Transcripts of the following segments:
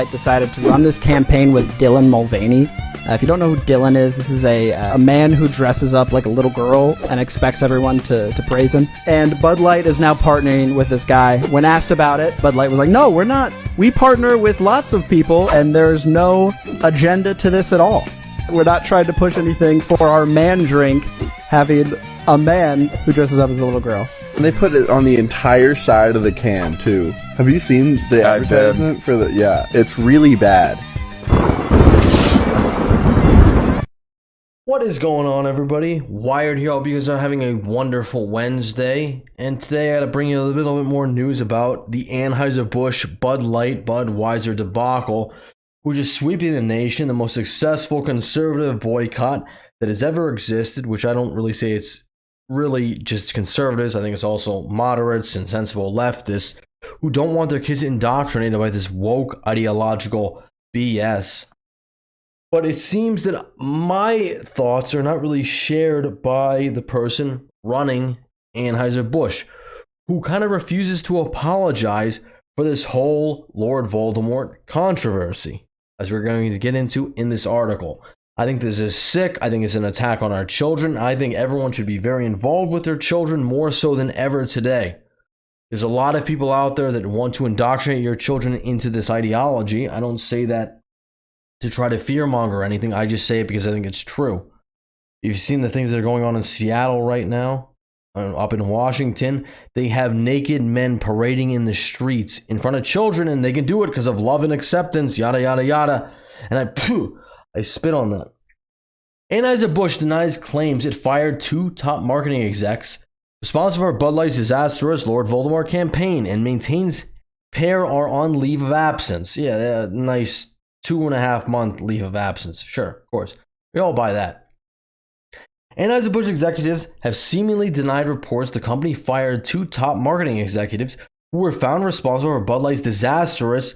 decided to run this campaign with Dylan Mulvaney. If you don't know who Dylan is, this is a man who dresses up like a little girl and expects everyone to praise him. And Budlight is now partnering with this guy. When asked about it, Budlight was like, no, we're not. We partner with lots of people, and there's no agenda to this at all. We're not trying to push anything for our man drink, having a man who dresses up as a little girl. And they put it on the entire side of the can, too. Have you seen the advertisement for the... Yeah, it's really bad. What is going on, everybody? Wired here. I hope you guys are having a wonderful Wednesday. And today I got to bring you a little bit more news about the Anheuser-Busch Budlight Budweiser debacle, which is sweeping the nation, the most successful conservative boycott that has ever existed, which I don't really say it's really just conservatives. I think it's also moderates and sensible leftists who don't want their kids indoctrinated by this woke ideological BS. But it seems that my thoughts are not really shared by the person running Anheuser-Busch, who kind of refuses to apologize for this whole Lord Voldemort controversy, as we're going to get into in this article. I think this is sick. I think it's an attack on our children. I think everyone should be very involved with their children, more so than ever today. There's a lot of people out there that want to indoctrinate your children into this ideology. I don't say that to try to fearmonger or anything. I just say it because I think it's true. You've seen the things that are going on in Seattle right now, up in Washington. They have naked men parading in the streets in front of children, and they can do it because of love and acceptance, yada, yada, yada. And I spit on that. Anheuser-Busch denies claims it fired 2 top marketing execs responsible for Bud Light's disastrous Lord Voldemort campaign and maintains pair are on leave of absence. Yeah, nice 2.5-month leave of absence. Sure, of course. We all buy that. Anheuser-Busch executives have seemingly denied reports the company fired 2 top marketing executives who were found responsible for Bud Light's disastrous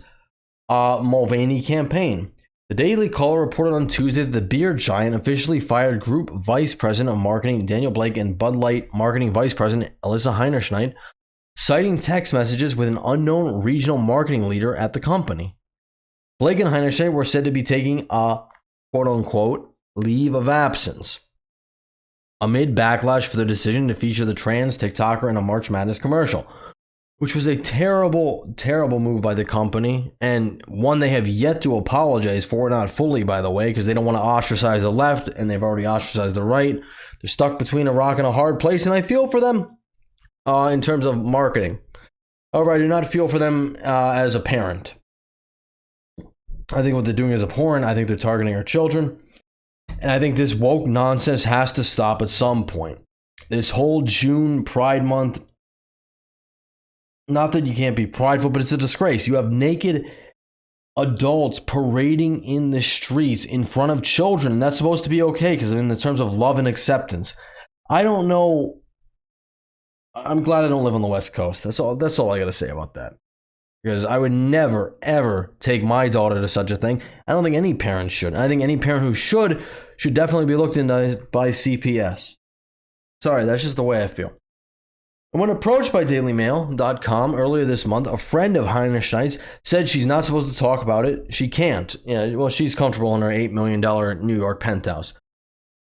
Mulvaney campaign. The Daily Caller reported on Tuesday that the beer giant officially fired Group Vice President of Marketing Daniel Blake and Bud Light Marketing Vice President Alyssa Heinerschneid, citing text messages with an unknown regional marketing leader at the company. Blake and Heinerschneid were said to be taking a quote-unquote leave of absence amid backlash for their decision to feature the trans TikToker in a March Madness commercial, which was a terrible, terrible move by the company, and one they have yet to apologize for, not fully, by the way, because they don't want to ostracize the left, and they've already ostracized the right. They're stuck between a rock and a hard place, and I feel for them in terms of marketing. However, I do not feel for them as a parent. I think what they're doing is abhorrent. I think they're targeting our children, and I think this woke nonsense has to stop at some point. This whole June Pride Month, not that you can't be prideful, but it's a disgrace. You have naked adults parading in the streets in front of children, and that's supposed to be okay because in the terms of love and acceptance. I don't know. I'm glad I don't live on the West Coast. That's all I got to say about that. Because I would never, ever take my daughter to such a thing. I don't think any parent should. I think any parent who should definitely be looked into by CPS. Sorry, that's just the way I feel. And when approached by DailyMail.com earlier this month, a friend of Heinerschneid's said she's not supposed to talk about it. She can't. Yeah, well, she's comfortable in her $8 million New York penthouse.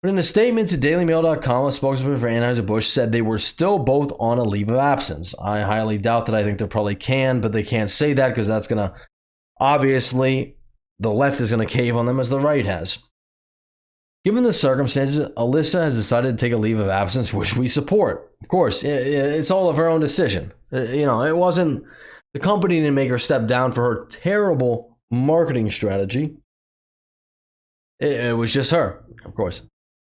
But in a statement to DailyMail.com, a spokesman for Anheuser-Busch said they were still both on a leave of absence. I highly doubt that. I think they probably can, but they can't say that because that's going to, obviously, the left is going to cave on them as the right has. Given the circumstances, Alyssa has decided to take a leave of absence, which we support. Of course, it's all of her own decision. It wasn't, the company didn't make her step down for her terrible marketing strategy. It was just her, of course.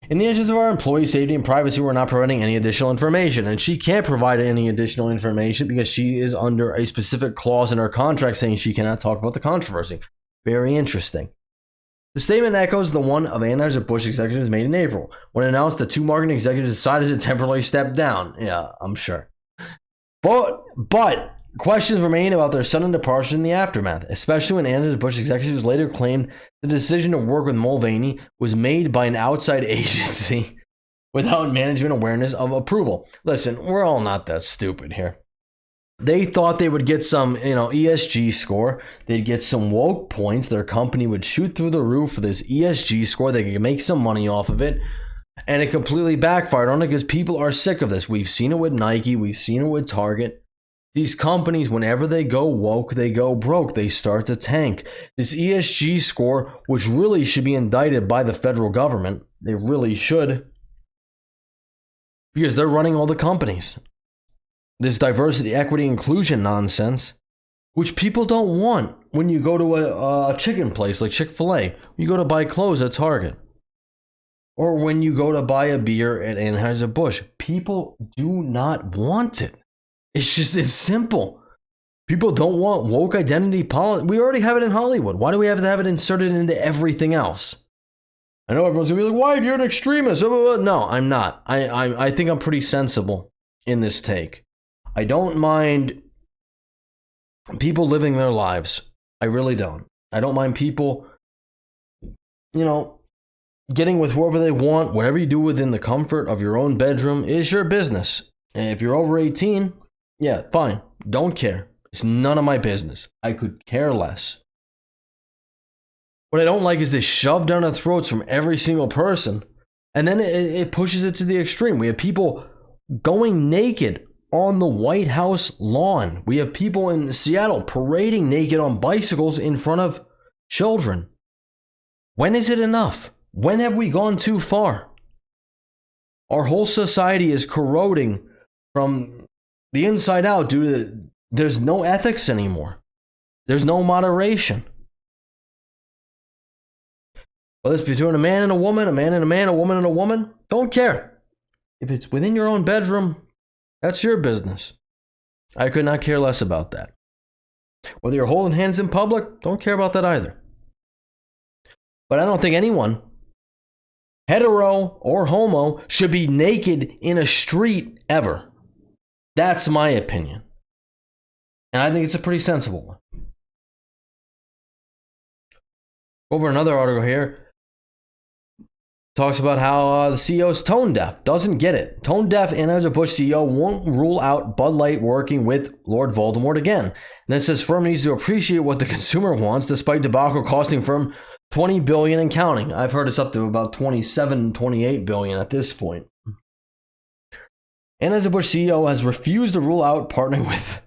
In the interest of our employee safety and privacy, we're not providing any additional information. And she can't provide any additional information because she is under a specific clause in her contract saying she cannot talk about the controversy. Very interesting. The statement echoes the one of Anheuser-Busch executives made in April, when it announced the 2 marketing executives decided to temporarily step down. Yeah, I'm sure. But questions remain about their sudden departure in the aftermath, especially when Anheuser-Busch executives later claimed the decision to work with Mulvaney was made by an outside agency without management awareness of approval. Listen, we're all not that stupid here. They thought they would get some, ESG score. They'd get some woke points. Their company would shoot through the roof for this ESG score. They could make some money off of it. And it completely backfired on it because people are sick of this. We've seen it with Nike. We've seen it with Target. These companies, whenever they go woke, they go broke. They start to tank. This ESG score, which really should be indicted by the federal government, they really should, because they're running all the companies. This diversity, equity, inclusion nonsense, which people don't want when you go to a chicken place like Chick-fil-A, you go to buy clothes at Target, or when you go to buy a beer at Anheuser-Busch. People do not want it. It's simple. People don't want woke identity politics. We already have it in Hollywood. Why do we have to have it inserted into everything else? I know everyone's going to be like, why? You're an extremist. No, I'm not. I think I'm pretty sensible in this take. I don't mind people living their lives. I really don't. I don't mind people, getting with whoever they want. Whatever you do within the comfort of your own bedroom is your business. And if you're over 18, yeah, fine. Don't care. It's none of my business. I could care less. What I don't like is this shoved down our throats from every single person. And then it pushes it to the extreme. We have people going naked on the White House lawn. We have people in Seattle parading naked on bicycles in front of children. When is it enough? When have we gone too far? Our whole society is corroding from the inside out due to there's no ethics anymore. There's no moderation. Whether it's between a man and a woman, a man and a man, a woman and a woman, don't care. If it's within your own bedroom, that's your business. I could not care less about that. Whether you're holding hands in public, don't care about that either. But I don't think anyone, hetero or homo, should be naked in a street ever. That's my opinion. And I think it's a pretty sensible one. Over another article here, talks about how the CEO is tone deaf, doesn't get it. Tone deaf Anheuser-Busch CEO won't rule out Bud Light working with Lord Voldemort again. And then says firm needs to appreciate what the consumer wants, despite debacle costing firm $20 billion and counting. I've heard it's up to about $27-28 billion at this point. Anheuser-Busch CEO has refused to rule out partnering with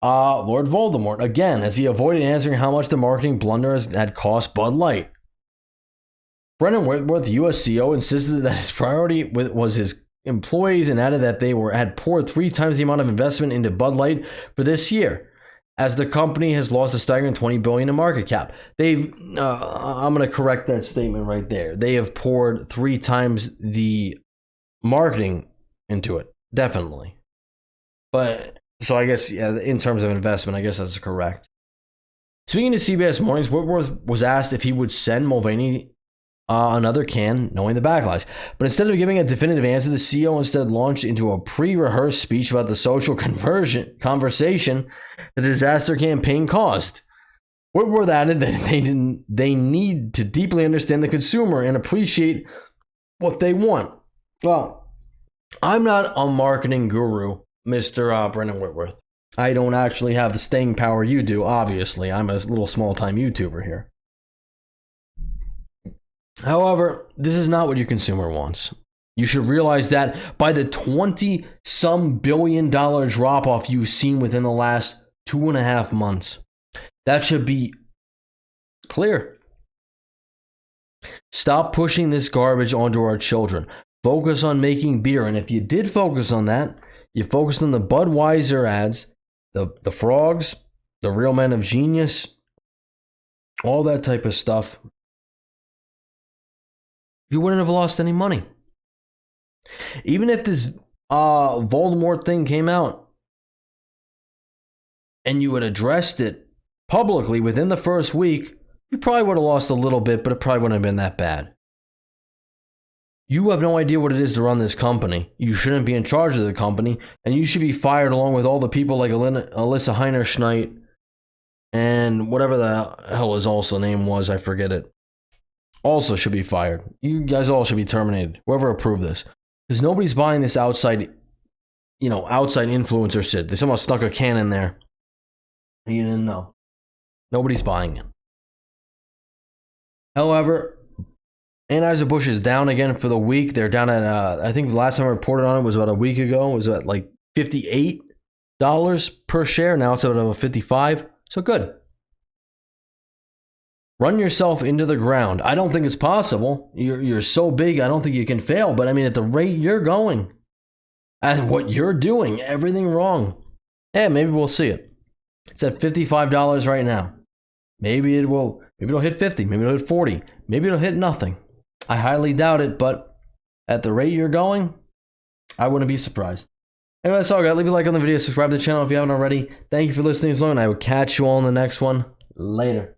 Lord Voldemort again, as he avoided answering how much the marketing blunder had cost Bud Light. Brennan Whitworth, U.S. CEO, insisted that his priority was his employees and added that they had poured 3 times the amount of investment into Bud Light for this year, as the company has lost a staggering $20 billion in market cap. I'm going to correct that statement right there. They have poured 3 times the marketing into it, definitely. But so I guess, yeah, in terms of investment, I guess that's correct. Speaking to CBS Mornings, Whitworth was asked if he would send Mulvaney another can, knowing the backlash. But instead of giving a definitive answer, the CEO instead launched into a pre-rehearsed speech about the social conversation the disaster campaign caused. Whitworth added that they need to deeply understand the consumer and appreciate what they want. Well, I'm not a marketing guru, Mr. Brennan Whitworth. I don't actually have the staying power you do, obviously. I'm a little small-time YouTuber here. However, this is not what your consumer wants. You should realize that by the $20-some billion drop-off you've seen within the last 2.5 months, that should be clear. Stop pushing this garbage onto our children. Focus on making beer. And if you did focus on that, you focused on the Budweiser ads, the frogs, the Real Men of Genius, all that type of stuff, you wouldn't have lost any money. Even if this Voldemort thing came out and you had addressed it publicly within the first week, you probably would have lost a little bit, but it probably wouldn't have been that bad. You have no idea what it is to run this company. You shouldn't be in charge of the company, and you should be fired along with all the people like Alyssa Heinerschneit and whatever the hell his also name was, I forget it. Also should be fired. You guys all should be terminated. Whoever approved this. Because nobody's buying this outside outside influencer shit. They somehow stuck a can in there. You didn't know. Nobody's buying it. However, Anheuser-Busch is down again for the week. They're down at, I think the last time I reported on it was about a week ago. It was at like $58 per share. Now it's at about 55. So good. Run yourself into the ground. I don't think it's possible. You're so big, I don't think you can fail. But I mean, at the rate you're going and what you're doing, everything wrong. Yeah, maybe we'll see it. It's at $55 right now. Maybe it'll hit 50, maybe it'll hit 40, maybe it'll hit nothing. I highly doubt it, but at the rate you're going, I wouldn't be surprised. Anyway, that's all I got. Leave a like on the video, subscribe to the channel if you haven't already. Thank you for listening as long, and I will catch you all in the next one. Later.